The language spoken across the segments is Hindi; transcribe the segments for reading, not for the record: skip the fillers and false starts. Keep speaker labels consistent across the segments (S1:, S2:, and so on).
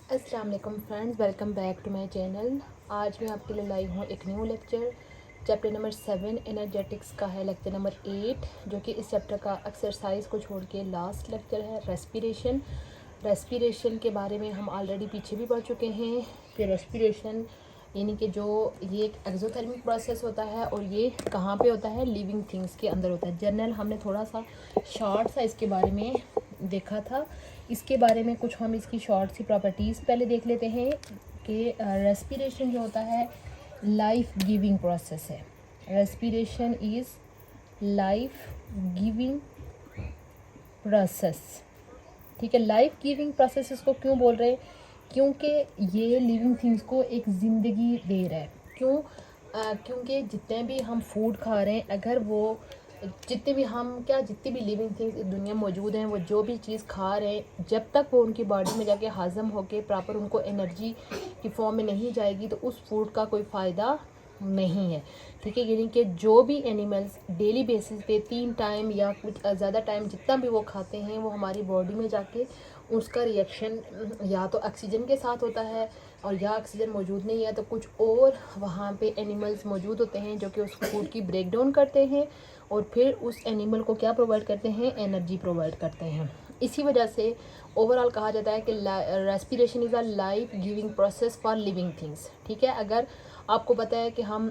S1: अस्सलाम वालेकुम friends, welcome back to my channel. आज मैं आपके लिए लाई हूँ एक new lecture. Chapter number 7 energetics का है लेक्चर नंबर 8, जो कि इस चैप्टर का एक्सरसाइज को छोड़ के लास्ट लेक्चर है। रेस्पिरेशन के बारे में हम ऑलरेडी पीछे भी पढ़ चुके हैं कि रेस्पिरेशन यानी कि जो ये एक एक्सोथर्मिक प्रोसेस होता है और ये कहाँ पे होता है, लिविंग थिंग्स के अंदर होता है। जनरल हमने थोड़ा सा शॉर्ट सा इसके बारे में देखा था। इसके बारे में कुछ हम इसकी शॉर्ट सी प्रॉपर्टीज़ पहले देख लेते हैं कि रेस्पिरेशन जो होता है लाइफ गिविंग प्रोसेस है। Respiration is life giving process. ठीक है, लाइफ गिविंग प्रोसेस इसको क्यों बोल रहे हैं? क्योंकि ये लिविंग थिंग्स को एक ज़िंदगी दे रहा है। क्यों? क्योंकि जितने भी हम फूड खा रहे हैं, अगर वो जितने भी लिविंग थिंग्स इस दुनिया में मौजूद हैं, वो जो भी चीज़ खा रहे हैं, जब तक वो उनकी बॉडी में जाके हाज़म होके प्रॉपर उनको एनर्जी की फॉर्म में नहीं जाएगी, तो उस फूड का कोई फ़ायदा नहीं है। ठीक है, यानी कि जो भी एनिमल्स डेली बेसिस पे 3 टाइम या कुछ ज़्यादा टाइम जितना भी वो खाते हैं, वो हमारी बॉडी में जाके उसका रिएक्शन या तो ऑक्सीजन के साथ होता है, और या ऑक्सीजन मौजूद नहीं है तो कुछ और वहाँ पे एनिमल्स मौजूद होते हैं जो कि उस फूड की ब्रेक डाउन करते हैं और फिर उस एनिमल को क्या प्रोवाइड करते हैं, एनर्जी प्रोवाइड करते हैं। इसी वजह से ओवरऑल कहा जाता है कि respiration is a life giving process for living things. ठीक है, अगर आपको पता है कि हम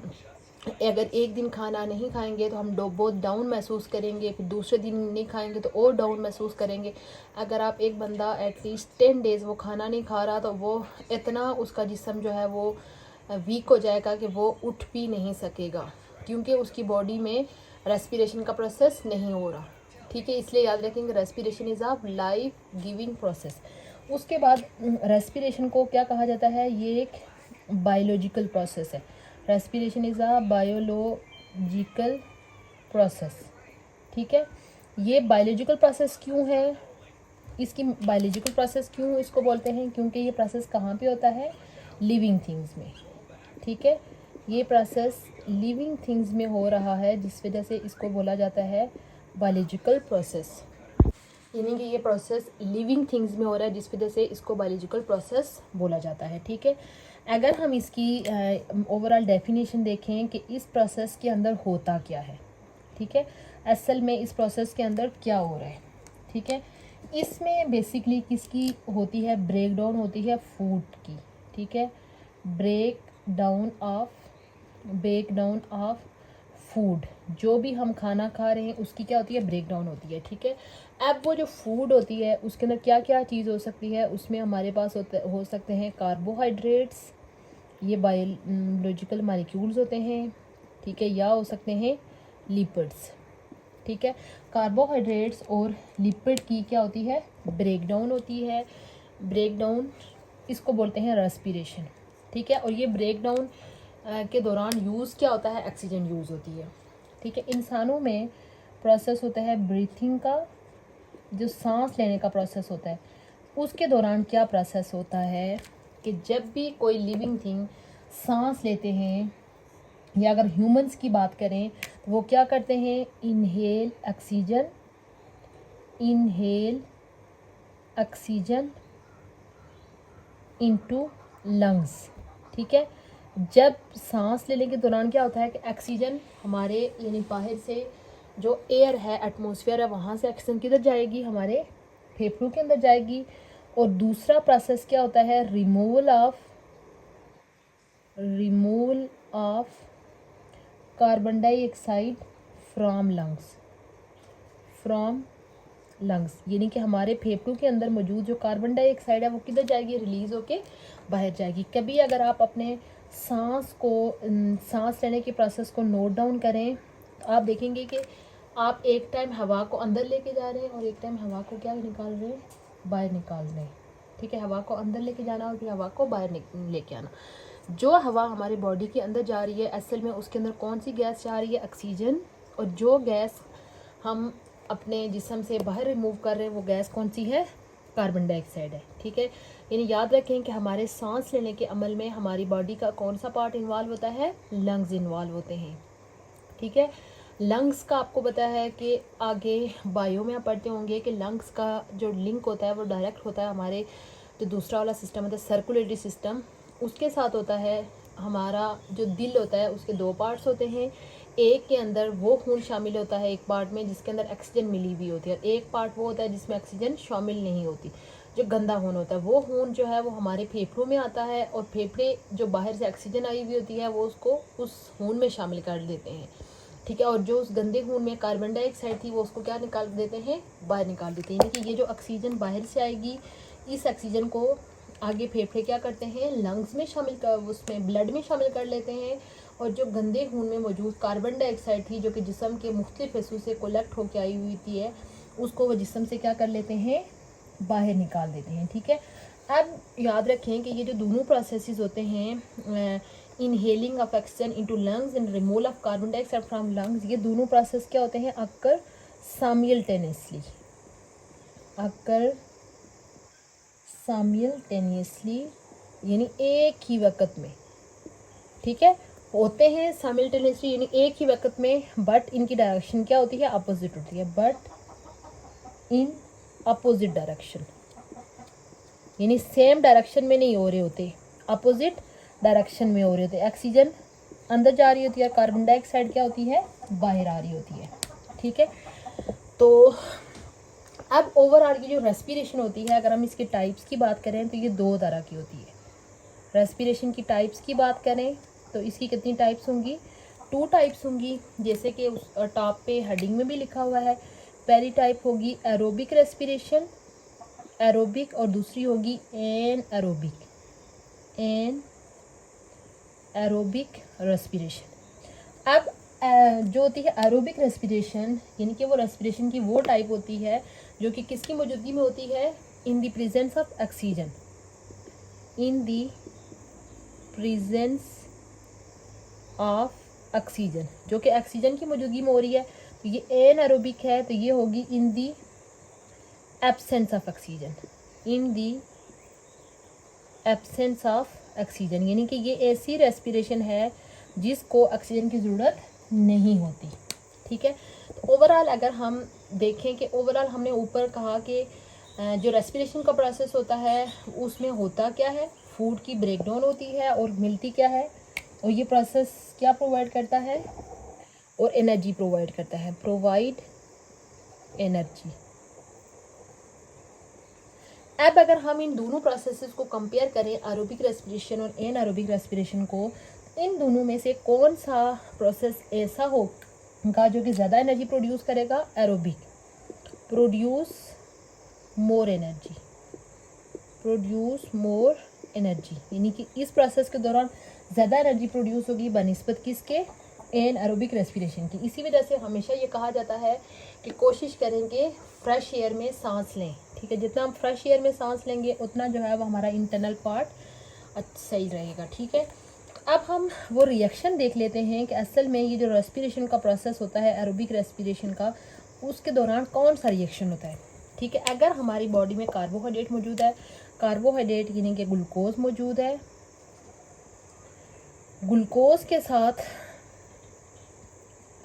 S1: अगर एक दिन खाना नहीं खाएंगे तो हम बहुत डाउन महसूस करेंगे, फिर दूसरे दिन नहीं खाएंगे तो और डाउन महसूस करेंगे। अगर आप एक बंदा एटलीस्ट 10 डेज़ वो खाना नहीं खा रहा, तो वो इतना उसका जिस्म जो है वो वीक हो जाएगा कि वो उठ भी नहीं सकेगा, क्योंकि उसकी बॉडी में रेस्पिरेशन का प्रोसेस नहीं हो रहा। ठीक है, इसलिए याद रखेंगे respiration is a life giving process. उसके बाद रेस्पिरेशन को क्या कहा जाता है? ये एक बायोलॉजिकल प्रोसेस है। Respiration is a biological process. ठीक है, ये बायोलॉजिकल प्रोसेस क्यों है? इसकी बायोलॉजिकल प्रोसेस क्यों इसको बोलते हैं? क्योंकि ये प्रोसेस कहाँ पे होता है? लिविंग थिंग्स में। ठीक है, ये प्रोसेस लिविंग थिंग्स में हो रहा है, जिस वजह से इसको बोला जाता है बायोलॉजिकल प्रोसेस। यानी कि ये प्रोसेस लिविंग थिंग्स में हो रहा है, जिस वजह से इसको बायोलॉजिकल प्रोसेस बोला जाता है। ठीक है, अगर हम इसकी ओवरऑल डेफिनेशन देखें कि इस प्रोसेस के अंदर होता क्या है, ठीक है, असल में इस प्रोसेस के अंदर क्या हो रहा है। ठीक है, इसमें बेसिकली किसकी होती है? ब्रेक डाउन होती है फूड की। ठीक है, ब्रेक डाउन ऑफ फूड। जो भी हम खाना खा रहे हैं उसकी क्या होती है? ब्रेक डाउन होती है। ठीक है, अब वो जो फूड होती है उसके अंदर क्या क्या चीज़ हो सकती है? उसमें हमारे पास हो सकते हैं कार्बोहाइड्रेट्स, ये बायोलॉजिकल मॉलिक्यूल्स होते हैं। ठीक है, या हो सकते हैं लिपिड्स। ठीक है, कार्बोहाइड्रेट्स और लिपिड की क्या होती है? ब्रेक डाउन होती है। ब्रेक डाउन इसको बोलते हैं रेस्पिरेशन। ठीक है, और ये ब्रेक डाउन के दौरान यूज़ क्या होता है? ऑक्सीजन यूज़ होती है। ठीक है, इंसानों में प्रोसेस होता है ब्रीथिंग का, जो सांस लेने का प्रोसेस होता है, उसके दौरान क्या प्रोसेस होता है कि जब भी कोई लिविंग थिंग सांस लेते हैं, या अगर ह्यूमंस की बात करें तो वो क्या करते हैं? Inhale oxygen into lungs. ठीक है, जब सांस लेने के दौरान क्या होता है कि ऑक्सीजन हमारे यानी बाहर से जो एयर है, एटमॉस्फेयर है, वहाँ से ऑक्सीजन किधर जाएगी? हमारे फेफड़ों के अंदर जाएगी। और दूसरा प्रोसेस क्या होता है? Removal of carbon dioxide from lungs. यानी कि हमारे फेफड़ों के अंदर मौजूद जो कार्बन डाइऑक्साइड है वो किधर जाएगी? रिलीज़ होके बाहर जाएगी। कभी अगर आप अपने सांस लेने के प्रोसेस को नोट डाउन करें तो आप देखेंगे कि आप एक टाइम हवा को अंदर लेके जा रहे हैं और एक टाइम हवा को क्या निकाल रहे हैं? बाहर निकाल रहे हैं। ठीक है, हवा को अंदर लेके जाना और फिर हवा को बाहर लेके आना। जो हवा हमारी बॉडी के अंदर जा रही है, असल में उसके अंदर कौन सी गैस जा रही है? ऑक्सीजन। और जो गैस हम अपने जिस्म से बाहर रिमूव कर रहे हैं वो गैस कौन सी है? कार्बन डाइऑक्साइड है। ठीक है, यानी याद रखें कि हमारे सांस लेने के अमल में हमारी बॉडी का कौन सा पार्ट इन्वॉल्व होता है? लंग्स इन्वॉल्व होते हैं। ठीक है, लंग्स का आपको पता है कि आगे बायो में आप पढ़ते होंगे कि लंग्स का जो लिंक होता है वो डायरेक्ट होता है हमारे जो दूसरा वाला सिस्टम होता है सर्कुलेटरी सिस्टम, उसके साथ होता है हमारा जो दिल होता है, उसके 2 पार्ट्स होते हैं। एक के अंदर वो खून शामिल होता है एक पार्ट में जिसके अंदर ऑक्सीजन मिली हुई होती है, और एक पार्ट वो होता है जिसमें ऑक्सीजन शामिल नहीं होती, जो गंदा खून होता है। वो खून जो है वो हमारे फेफड़ों में आता है, और फेफड़े जो बाहर से ऑक्सीजन आई हुई होती है वो उसको उस खून में शामिल कर देते हैं, ठीक है। और जो उस गंदे खून में कार्बन डाइऑक्साइड थी वो उसको क्या निकाल देते हैं, बाहर निकाल देते हैं। यानी कि ये जो ऑक्सीजन बाहर से आएगी, इस ऑक्सीजन को आगे फेफड़े क्या करते हैं, लंग्स में शामिल कर, उसमें ब्लड में शामिल कर लेते हैं। और जो गंदे खून में मौजूद कार्बन डाइऑक्साइड थी, जो कि जिस्म के मुख्तलिफ हिस्सों से कलेक्ट होकर आई हुई थी है, उसको वो जिस्म से क्या कर लेते हैं, बाहर निकाल देते हैं, ठीक है। अब याद रखें कि ये जो दोनों प्रोसेसेस होते हैं, inhaling of oxygen into lungs and removal of carbon dioxide from lungs, ये दोनों प्रोसेस क्या होते हैं, अक्कर साइमल्टेनियसली, यानी एक ही वक्त में, ठीक है, होते हैं साइमल्टेनियसली, यानी एक ही वक्त में, बट इनकी डायरेक्शन क्या होती है, अपोजिट होती है, बट इन अपोजिट डायरेक्शन, यानी सेम डायरेक्शन में नहीं हो रहे होते, अपोजिट डायरेक्शन में हो रहे होते। ऑक्सीजन अंदर जा रही होती है, कार्बन डाइऑक्साइड क्या होती है, बाहर आ रही होती है, ठीक है। तो अब ओवरऑल की जो रेस्पिरेशन होती है, अगर हम इसके टाइप्स की बात करें तो ये 2 तरह की होती है। रेस्पिरेशन की टाइप्स की बात करें तो इसकी कितनी टाइप्स होंगी, 2 टाइप्स होंगी, जैसे कि उस टॉप पे हेडिंग में भी लिखा हुआ है। पहली टाइप होगी एरोबिक रेस्पिरेशन, एरोबिक, और दूसरी होगी एनएरोबिक रेस्पिरेशन। अब जो होती है एरोबिक रेस्पिरेशन, यानी कि वो रेस्पिरेशन की वो टाइप होती है जो कि किसकी मौजूदगी में होती है, in the presence of oxygen, in the presence of oxygen, जो कि ऑक्सीजन की मौजूदगी में हो रही है। तो ये एनएरोबिक है, तो ये होगी in the absence of oxygen, in the absence of oxygen, यानी कि ये ऐसी रेस्पिरेशन है जिसको ऑक्सीजन की ज़रूरत नहीं होती, ठीक है। तो ओवरऑल अगर हम देखें कि ओवरऑल हमने ऊपर कहा कि जो रेस्पिरेशन का प्रोसेस होता है उसमें होता क्या है, फूड की ब्रेकडाउन होती है और मिलती क्या है, और ये प्रोसेस क्या प्रोवाइड करता है, और एनर्जी प्रोवाइड करता है, प्रोवाइड एनर्जी। अब अगर हम इन दोनों प्रोसेसेस को कंपेयर करें, एरोबिक रेस्पिरेशन और एनारोबिक रेस्पिरेशन को, इन दोनों में से कौन सा प्रोसेस ऐसा होगा जो कि ज़्यादा एनर्जी प्रोड्यूस करेगा, एरोबिक, प्रोड्यूस मोर एनर्जी, यानी कि इस प्रोसेस के दौरान ज़्यादा एनर्जी प्रोड्यूस होगी बनिस्बत किसके, एनारोबिक रेस्पिरेशन की। इसी वजह से हमेशा ये कहा जाता है कि कोशिश करेंगे फ्रेश एयर में सांस लें, ठीक है। जितना हम फ्रेश एयर में सांस लेंगे उतना जो है वो हमारा इंटरनल पार्ट सही रहेगा, ठीक है। अब हम वो रिएक्शन देख लेते हैं कि असल में ये जो रेस्पिरेशन का प्रोसेस होता है एरोबिक रेस्पिरेशन का, उसके दौरान कौन सा रिएक्शन होता है, ठीक है। अगर हमारी बॉडी में कार्बोहाइड्रेट मौजूद है, कार्बोहाइड्रेट यानी कि ग्लूकोज मौजूद है, ग्लूकोज के साथ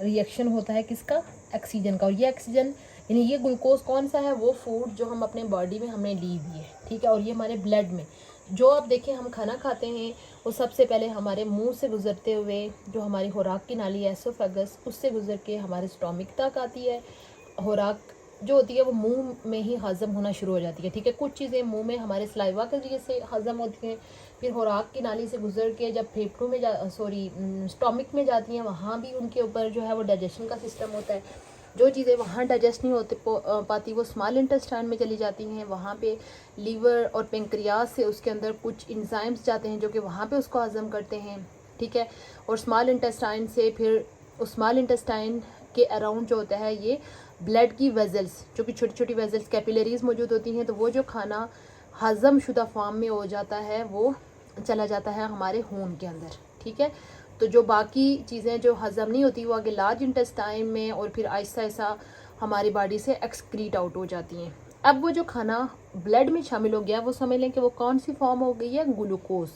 S1: रिएक्शन होता है किसका, ऑक्सीजन का, और ये ऑक्सीजन यानी ये ग्लूकोज कौन सा है, वो फूड जो हम अपने बॉडी में हमने ली हुई है, ठीक है। और ये हमारे ब्लड में, जो आप देखें हम खाना खाते हैं वो सबसे पहले हमारे मुंह से गुजरते हुए जो हमारी खुराक की नाली है एसोफेगस, उससे गुजर के हमारे स्टोमिक तक आती है। खुराक जो होती है वो मुंह में ही हज़म होना शुरू हो जाती है, ठीक है। कुछ चीज़ें मुंह में हमारे सलाइवा के जरिए से हज़म होती हैं, फिर खुराक की नाली से गुजर के जब फेफड़ों में स्टोमिक में जाती हैं, वहाँ भी उनके ऊपर जो है वो डाइजेशन का सिस्टम होता है। जो चीज़ें वहाँ डाइजेस्ट नहीं होते पाती वो स्मॉल इंटेस्टाइन में चली जाती हैं, वहाँ पे लीवर और पेंक्रियाज से उसके अंदर कुछ इंजाइम्स जाते हैं जो कि वहाँ पे उसको हज़म करते हैं, ठीक है। और स्मॉल इंटेस्टाइन से फिर उस स्मॉल इंटेस्टाइन के अराउंड जो होता है ये ब्लड की वेजल्स, जो कि छोटी छोटी वेजल्स कैपिलरीज मौजूद होती हैं, तो वो जो खाना हज़म शुदा फॉर्म में हो जाता है वो चला जाता है हमारे खून के अंदर, ठीक है। तो जो बाकी चीज़ें जो हज़म नहीं होती वो आगे लार्ज इंटेस्टाइन में और फिर आहिस्ता आहिस्ता हमारी बॉडी से एक्सक्रीट आउट हो जाती हैं। अब वो जो खाना ब्लड में शामिल हो गया वो समझ लें कि वो कौन सी फॉर्म हो गई है, ग्लूकोज।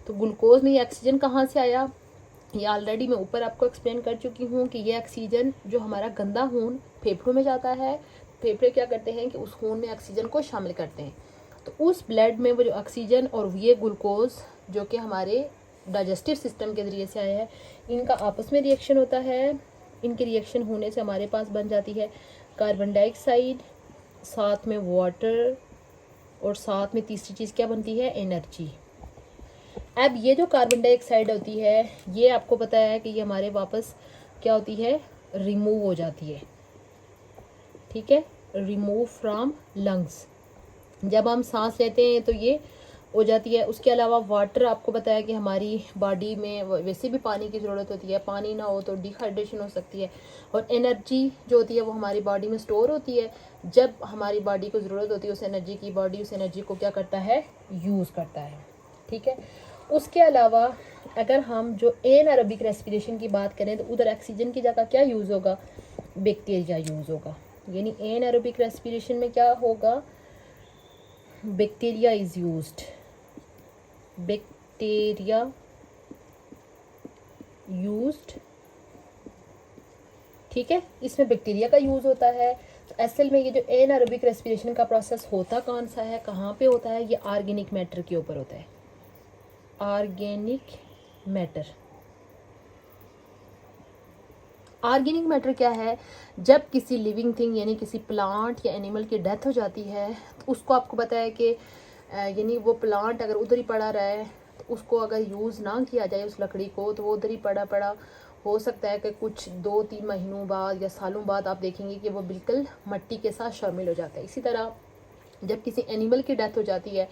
S1: तो ग्लूकोज में ये ऑक्सीजन कहाँ से आया, ये ऑलरेडी मैं ऊपर आपको एक्सप्लेन कर चुकी हूँ कि ये ऑक्सीजन जो हमारा गंदा खून फेफड़ों में जाता है, फेफड़े क्या करते हैं कि उस खून में ऑक्सीजन को शामिल करते हैं। तो उस ब्लड में वो जो ऑक्सीजन और ये ग्लूकोज जो कि हमारे डाइजेस्टिव सिस्टम के ज़रिए से आया है, इनका आपस में रिएक्शन होता है। इनके रिएक्शन होने से हमारे पास बन जाती है कार्बन डाइऑक्साइड, साथ में वाटर, और साथ में तीसरी चीज़ क्या बनती है, एनर्जी। अब ये जो कार्बन डाइऑक्साइड होती है, ये आपको पता है कि ये हमारे वापस क्या होती है, रिमूव हो जाती है, ठीक है, रिमूव फ्रॉम लंग्स। जब हम सांस लेते हैं तो ये हो जाती है। उसके अलावा वाटर आपको पता है कि हमारी बॉडी में वैसे भी पानी की ज़रूरत होती है, पानी ना हो तो डिहाइड्रेशन हो सकती है। और एनर्जी जो होती है वो हमारी बॉडी में स्टोर होती है। जब हमारी बॉडी को ज़रूरत होती है उस एनर्जी की, बॉडी उस एनर्जी को क्या करता है, यूज़ करता है, ठीक है। उसके अलावा अगर हम जो एनारोबिक रेस्पिरेशन की बात करें तो उधर ऑक्सीजन की जगह क्या यूज़ होगा, बैक्टीरिया यूज़ होगा। यानी एनारोबिक रेस्पिरेशन में क्या होगा, bacteria is used, bacteria used, ठीक है, इसमें बैक्टीरिया का यूज़ होता है। तो असल में ये जो एनारोबिक रेस्पिरेशन का प्रोसेस होता कौन सा है, कहाँ पे होता है, ये ऑर्गेनिक मैटर के ऊपर होता है, ऑर्गेनिक मैटर। ऑर्गेनिक मैटर क्या है, जब किसी लिविंग थिंग यानी किसी प्लांट या एनिमल की डेथ हो जाती है तो उसको आपको पता है कि यानी वो प्लांट अगर उधर ही पड़ा रहे तो उसको अगर यूज़ ना किया जाए उस लकड़ी को, तो वो उधर ही पड़ा हो सकता है कि कुछ 2-3 महीनों बाद या सालों बाद आप देखेंगे कि वो बिल्कुल मिट्टी के साथ शामिल हो जाता है। इसी तरह जब किसी एनिमल की डेथ हो जाती है,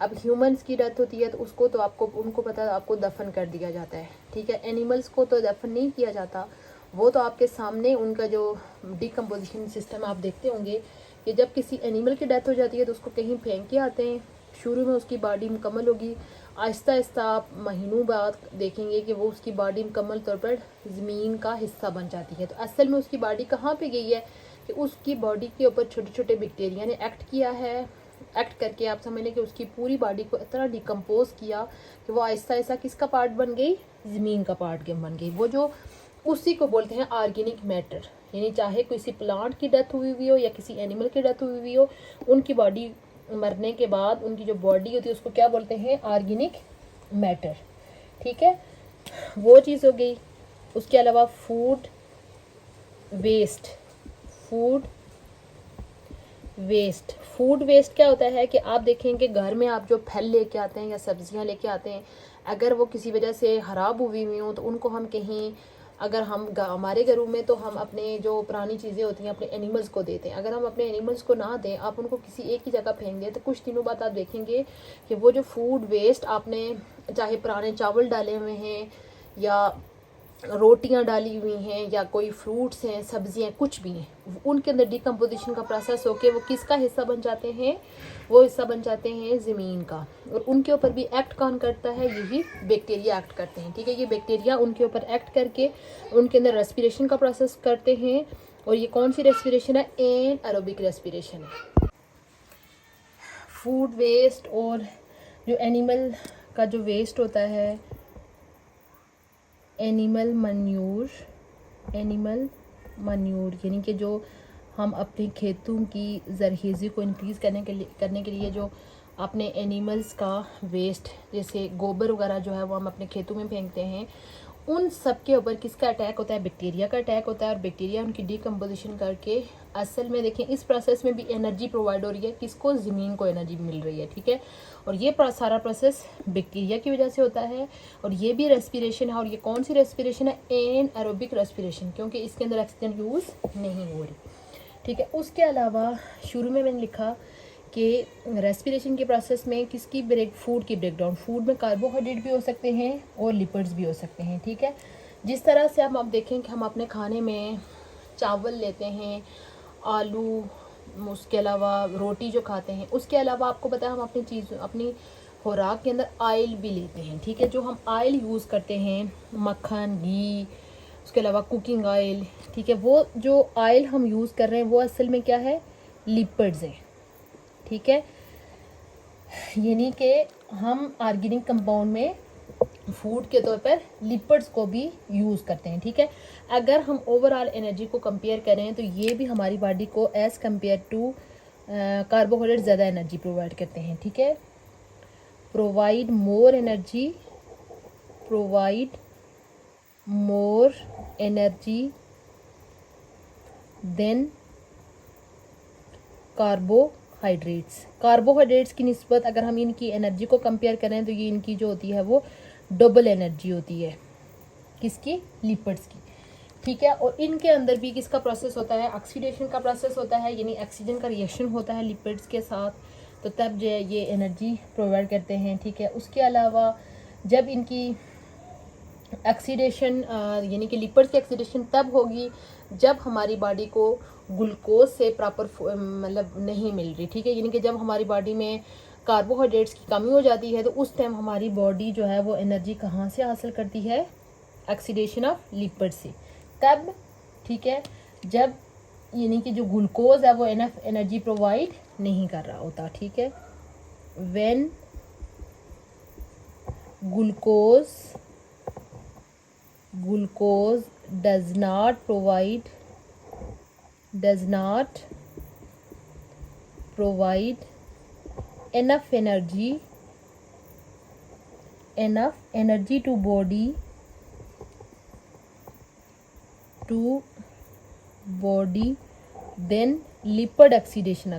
S1: अब ह्यूमंस की डेथ होती है तो उसको तो आपको उनको पता है, आपको दफन कर दिया जाता है, ठीक है। एनिमल्स को तो दफन नहीं किया जाता, वो तो आपके सामने उनका जो डिकम्पोजिशन सिस्टम आप देखते होंगे कि जब किसी एनिमल की डेथ हो जाती है तो उसको कहीं फेंक के आते हैं। शुरू में उसकी बॉडी मुकम्मल होगी, आहिस्ता आहिस्ता आप महीनों बाद देखेंगे कि वो उसकी बॉडी मुकम्मल तौर पर ज़मीन का हिस्सा बन जाती है। तो असल में उसकी बॉडी कहाँ पे गई है कि उसकी बॉडी के ऊपर छोटे छोटे बैक्टीरिया ने एक्ट किया है। एक्ट करके आप समझ लें कि उसकी पूरी बॉडी को इतना डिकम्पोज किया कि वो आहिस्ता आहिस्ता किसका पार्ट बन गई, ज़मीन का पार्ट बन गई। वो जो उसी को बोलते हैं ऑर्गेनिक मैटर। यानी चाहे किसी प्लांट की डेथ हुई हो या किसी एनिमल की डेथ हुई हो, उनकी बॉडी मरने के बाद उनकी जो बॉडी होती है उसको क्या बोलते हैं, ऑर्गेनिक मैटर, ठीक है। वो चीज़ हो गई। उसके अलावा फूड वेस्ट, फूड वेस्ट क्या होता है कि आप देखेंगे घर में आप जो फल लेके आते हैं या सब्जियां लेके आते हैं, अगर वो किसी वजह से ख़राब हुई हो तो उनको हम कहीं, अगर हम हमारे घरों में तो हम अपने जो पुरानी चीज़ें होती हैं अपने एनिमल्स को देते हैं। अगर हम अपने एनिमल्स को ना दें, आप उनको किसी एक ही जगह फेंक दें, तो कुछ दिनों बाद आप देखेंगे कि वो जो फूड वेस्ट आपने चाहे पुराने चावल डाले हुए हैं या रोटियां डाली हुई हैं या कोई फ्रूट्स हैं, सब्जियां, कुछ भी हैं, उनके अंदर डिकम्पोजिशन का प्रोसेस होके वो किसका हिस्सा बन जाते हैं, वो हिस्सा बन जाते हैं ज़मीन का। और उनके ऊपर भी एक्ट कौन करता है, यही बैक्टीरिया एक्ट करते हैं, ठीक है। ये बैक्टीरिया उनके ऊपर एक्ट करके उनके अंदर रेस्पिरेशन का प्रोसेस करते हैं। और ये कौन सी रेस्पिरेशन है, एनारोबिक रेस्पिरेशन है। फूड वेस्ट और जो एनिमल का जो वेस्ट होता है, एनिमल मन्यूर यानी कि जो हम अपने खेतों की ज़रख़ेज़ी को इंक्रीज़ करने के लिए जो अपने एनिमल्स का वेस्ट जैसे गोबर वगैरह जो है वो हम अपने खेतों में फेंकते हैं, उन सब के ऊपर किसका अटैक होता है, बैक्टीरिया का अटैक होता है। और बैक्टीरिया उनकी डिकम्पोजिशन करके असल में देखें इस प्रोसेस में भी एनर्जी प्रोवाइड हो रही है, किसको, ज़मीन को एनर्जी मिल रही है, ठीक है। और ये सारा प्रोसेस बैक्टीरिया की वजह से होता है। और ये भी रेस्पिरेशन है। और ये कौन सी रेस्पिरेशन है, एनारोबिक रेस्पिरेशन, क्योंकि इसके अंदर ऑक्सीजन यूज़ नहीं हो रही, ठीक है। उसके अलावा शुरू में मैंने लिखा कि रेस्पिरेशन के प्रोसेस में किसकी फूड की ब्रेकडाउन, फूड में कार्बोहाइड्रेट भी हो सकते हैं और लिपिड्स भी हो सकते हैं, ठीक है। जिस तरह से आप देखें कि हम अपने खाने में चावल लेते हैं, आलू, उसके अलावा रोटी जो खाते हैं, उसके अलावा आपको पता है हम अपनी खुराक के अंदर ऑयल भी लेते हैं, ठीक है। जो हम ऑयल यूज़ करते हैं, मक्खन, घी, उसके अलावा कुकिंग ऑयल, ठीक है, वो जो ऑयल हम यूज़ कर रहे हैं वो असल में क्या है, लिपिड्स है, ठीक है। यानी कि हम ऑर्गेनिक कंपाउंड में फूड के तौर पर लिपिड्स को भी यूज़ करते हैं, ठीक है। अगर हम ओवरऑल एनर्जी को कंपेयर करें तो ये भी हमारी बॉडी को एज़ कंपेयर टू कार्बोहाइड्रेट ज़्यादा एनर्जी प्रोवाइड करते हैं, ठीक है। Provide more energy than carbohydrates की निस्बत अगर हम इनकी एनर्जी को कंपेयर करें तो ये इनकी जो होती है वो डबल एनर्जी होती है, किसकी, लिपिड्स की, ठीक है। और इनके अंदर भी किसका प्रोसेस होता है, ऑक्सीडेशन का प्रोसेस होता है, यानी ऑक्सीजन का रिएक्शन होता है लिपिड्स के साथ, तो तब जो है ये एनर्जी प्रोवाइड करते हैं, ठीक है। उसके अलावा जब इनकी ऑक्सीडेशन यानी कि लिपिड्स की ऑक्सीडेशन तब होगी जब हमारी बॉडी को ग्लूकोज से प्रॉपर मतलब नहीं मिल रही, ठीक है, यानी कि जब हमारी बॉडी में कार्बोहाइड्रेट्स की कमी हो जाती है तो उस टाइम हमारी बॉडी जो है वो एनर्जी कहाँ से हासिल करती है, ऑक्सीडेशन ऑफ लिपिड से, तब, ठीक है, जब यानी कि जो ग्लूकोज है वो इनफ एनर्जी प्रोवाइड नहीं कर रहा होता, ठीक है। When glucose does not provide enough energy to body then lipid oxidation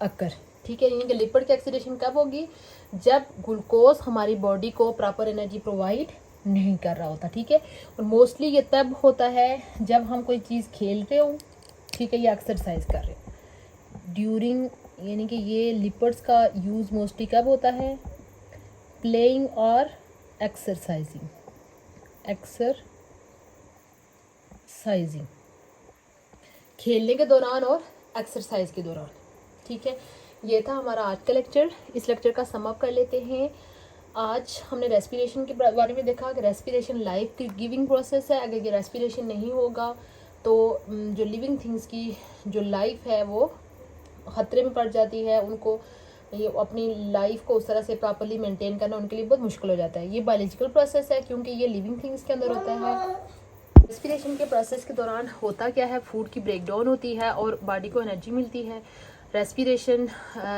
S1: occur, ठीक है। यानी कि लिपिड की ऑक्सीडेशन कब होगी, जब ग्लूकोज हमारी बॉडी को प्रॉपर एनर्जी प्रोवाइड नहीं कर रहा होता, ठीक है। और मोस्टली ये तब होता है जब हम कोई चीज़ खेल रहे हो, ठीक है, या एक्सरसाइज कर रहे हो ड्यूरिंग, यानी कि ये लिपिड्स का यूज़ मोस्टली कब होता है, प्लेइंग और एक्सरसाइजिंग, खेलने के दौरान और एक्सरसाइज के दौरान, ठीक है। ये था हमारा आज का लेक्चर। इस लेक्चर का सम अप कर लेते हैं। आज हमने रेस्पिरेशन के बारे में देखा कि रेस्पिरेशन लाइफ की गिविंग प्रोसेस है। अगर ये रेस्पिरेशन नहीं होगा तो जो लिविंग थिंग्स की जो लाइफ है वो ख़तरे में पड़ जाती है। उनको ये अपनी लाइफ को उस तरह से प्रॉपर्ली मेंटेन करना उनके लिए बहुत मुश्किल हो जाता है। ये बायोलॉजिकल प्रोसेस है क्योंकि ये लिविंग थिंग्स के अंदर होता है। रेस्पिरेशन के प्रोसेस के दौरान होता क्या है, फूड की ब्रेकडाउन होती है और बॉडी को एनर्जी मिलती है। रेस्पिरेशन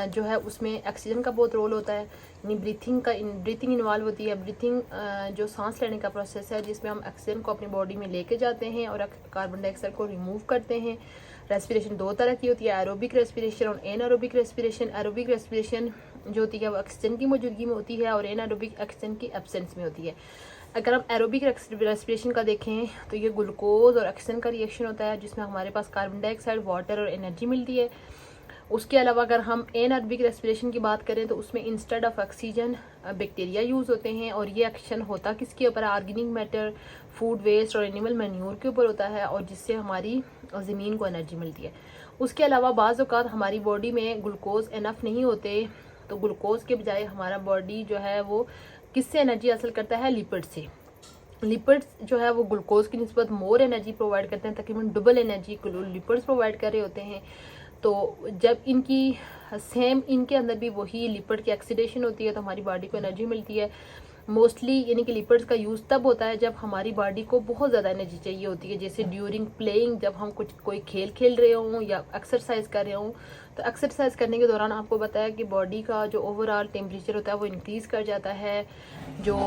S1: जो है उसमें ऑक्सीजन का बहुत रोल होता है, यानी ब्रीथिंग इन्वॉल्व होती है। ब्रीथिंग जो सांस लेने का प्रोसेस है जिसमें हम ऑक्सीजन को अपनी बॉडी में लेके जाते हैं और कार्बन डाइऑक्साइड को रिमूव करते हैं। रेस्पिरेशन दो तरह की होती है, एरोबिक रेस्पिरेशन और एनारोबिक रेस्पिरेशन। एरोबिक रेस्पिरेशन जो होती है वो ऑक्सीजन की मौजूदगी में होती है और एनारोबिक ऑक्सीजन की एब्सेंस में होती है। अगर हम एरोबिक रेस्पिरेशन का देखें तो ये ग्लूकोज और ऑक्सीजन का रिएक्शन होता है जिसमें हमारे पास कार्बन डाइऑक्साइड, वाटर और एनर्जी मिलती है। उसके अलावा अगर हम एनारोबिक रेस्पिरेशन की बात करें तो उसमें instead of oxygen bacteria use होते हैं और ये एक्शन होता किसके ऊपर, ऑर्गेनिक मैटर, फूड वेस्ट और एनिमल मैन्योर के ऊपर होता है और जिससे हमारी ज़मीन को एनर्जी मिलती है। उसके अलावा बाज़ औक़ात हमारी बॉडी में ग्लूकोज इनफ नहीं होते तो ग्लूकोज के बजाय हमारा बॉडी जो है वो किससे एनर्जी हासिल करता है, लिपिड से। लिपिड्स जो है वो ग्लूकोज की निस्बत मोर एनर्जी प्रोवाइड करते हैं, तकरीबन डबल एनर्जी लिपिड्स प्रोवाइड कर रहे होते हैं। तो जब इनकी सेम इनके अंदर भी वही लिपिड की ऑक्सीडेशन होती है तो हमारी बॉडी को एनर्जी मिलती है। मोस्टली यानी कि लिपिड्स का यूज़ तब होता है जब हमारी बॉडी को बहुत ज़्यादा एनर्जी चाहिए होती है, जैसे ड्यूरिंग प्लेइंग, जब हम कोई खेल रहे हों या एक्सरसाइज कर रहे हों। तो एक्सरसाइज करने के दौरान आपको बताया कि बॉडी का जो ओवरऑल टेम्परेचर होता है वो इंक्रीज़ कर जाता है। जो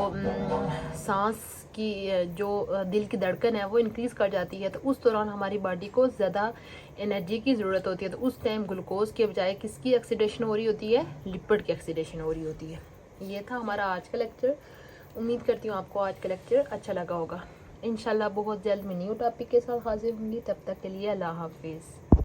S1: सांस की जो दिल की धड़कन है वो इंक्रीज़ कर जाती है। तो उस दौरान हमारी बॉडी को ज़्यादा एनर्जी की ज़रूरत होती है। तो उस टाइम ग्लूकोज के बजाय किसकी ऑक्सीडेशन हो रही होती है, लिपिड की ऑक्सीडेशन हो रही होती है। ये था हमारा आज का लेक्चर। उम्मीद करती हूँ आपको आज का लेक्चर अच्छा लगा होगा। इंशाल्लाह बहुत जल्द मैं न्यू टॉपिक के साथ हाजिर होंगी। तब तक के लिए अल्लाह हाफिज़।